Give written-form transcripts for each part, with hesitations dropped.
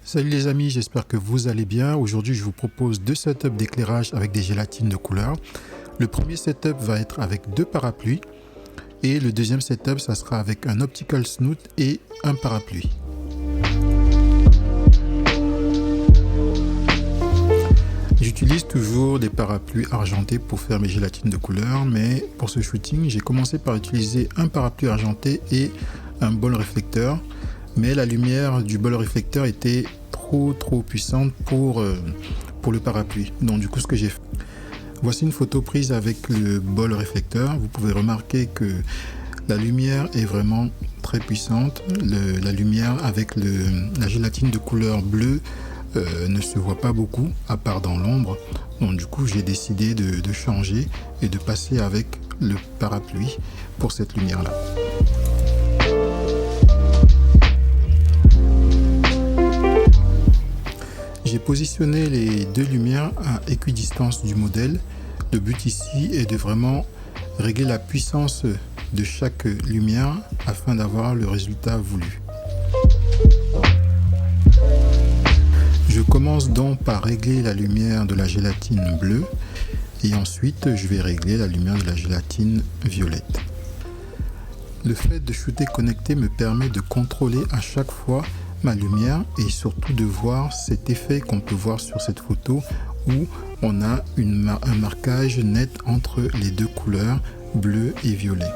Salut les amis, j'espère que vous allez bien. Aujourd'hui, je vous propose deux setups d'éclairage avec des gélatines de couleur. Le premier setup va être avec deux parapluies et le deuxième setup, ça sera avec un optical snoot et un parapluie. J'utilise toujours des parapluies argentés pour faire mes gélatines de couleur, mais pour ce shooting, j'ai commencé par utiliser un parapluie argenté et un bol réflecteur. Mais la lumière du bol réflecteur était trop puissante pour le parapluie. Donc du coup, ce que j'ai fait, voici une photo prise avec le bol réflecteur. Vous pouvez remarquer que la lumière est vraiment très puissante. La lumière avec la gélatine de couleur bleue ne se voit pas beaucoup, à part dans l'ombre. Donc du coup, j'ai décidé de changer et de passer avec le parapluie pour cette lumière-là. J'ai positionné les deux lumières à équidistance du modèle. Le but ici est de vraiment régler la puissance de chaque lumière afin d'avoir le résultat voulu. Je commence donc par régler la lumière de la gélatine bleue et ensuite je vais régler la lumière de la gélatine violette. Le fait de shooter connecté me permet de contrôler à chaque fois ma lumière et surtout de voir cet effet qu'on peut voir sur cette photo où on a un marquage net entre les deux couleurs bleu et violet.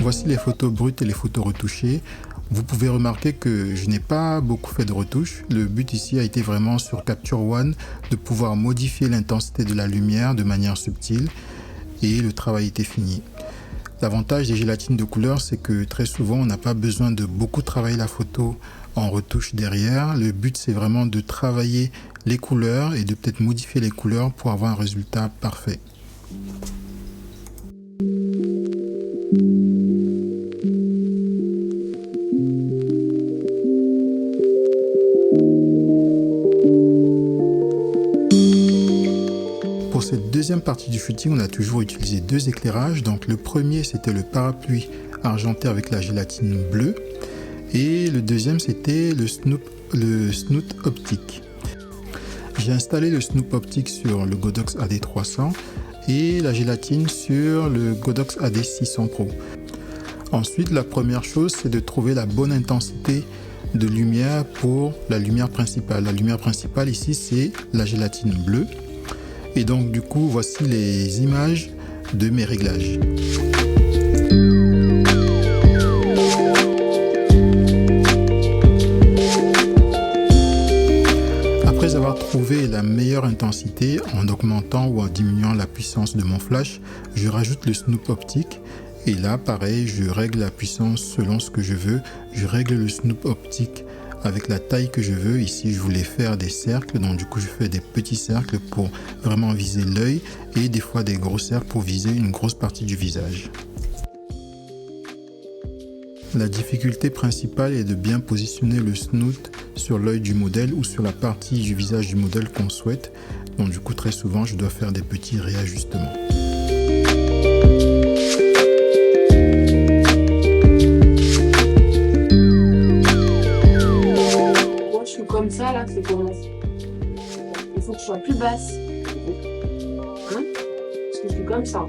Voici les photos brutes et les photos retouchées. Vous pouvez remarquer que je n'ai pas beaucoup fait de retouches. Le but ici a été vraiment sur Capture One de pouvoir modifier l'intensité de la lumière de manière subtile et le travail était fini. L'avantage des gélatines de couleur, c'est que très souvent on n'a pas besoin de beaucoup travailler la photo en retouche derrière. Le but c'est vraiment de travailler les couleurs et de peut-être modifier les couleurs pour avoir un résultat parfait. Pour cette deuxième partie du shooting, on a toujours utilisé deux éclairages. Donc le premier, c'était le parapluie argenté avec la gélatine bleue. Et le deuxième, c'était le snoot optique. J'ai installé le snoot optique sur le Godox AD300 et la gélatine sur le Godox AD600 Pro. Ensuite, la première chose, c'est de trouver la bonne intensité de lumière pour la lumière principale. La lumière principale ici, c'est la gélatine bleue. Et donc du coup, voici les images de mes réglages. Après avoir trouvé la meilleure intensité en augmentant ou en diminuant la puissance de mon flash, je rajoute le snoop optique. Et là, pareil, je règle la puissance selon ce que je veux. Je règle le snoop optique avec la taille que je veux. Ici je voulais faire des cercles, donc du coup je fais des petits cercles pour vraiment viser l'œil et des fois des gros cercles pour viser une grosse partie du visage. La difficulté principale est de bien positionner le snout sur l'œil du modèle ou sur la partie du visage du modèle qu'on souhaite. Donc du coup très souvent je dois faire des petits réajustements. Moi je suis comme ça là, c'est comment? Il faut que je sois plus basse. Hein? Parce que je suis comme ça.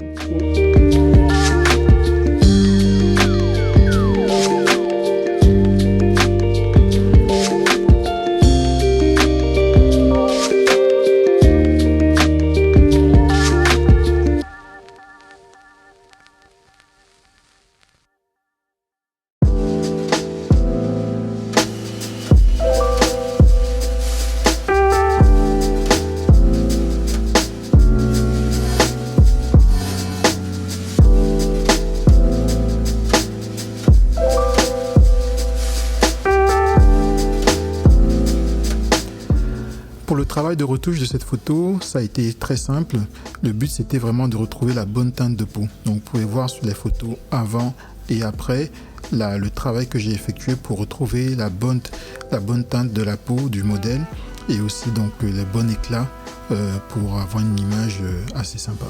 Pour le travail de retouche de cette photo, ça a été très simple. Le but c'était vraiment de retrouver la bonne teinte de peau. Donc vous pouvez voir sur les photos avant et après le travail que j'ai effectué pour retrouver la bonne teinte de la peau du modèle et aussi donc le bon éclat pour avoir une image assez sympa.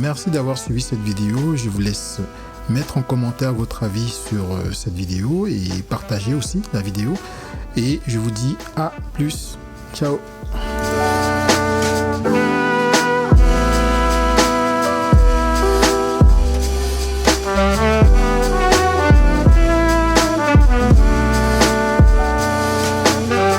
Merci d'avoir suivi cette vidéo. Je vous laisse mettre en commentaire votre avis sur cette vidéo et partager aussi la vidéo. Et je vous dis à plus. Ciao.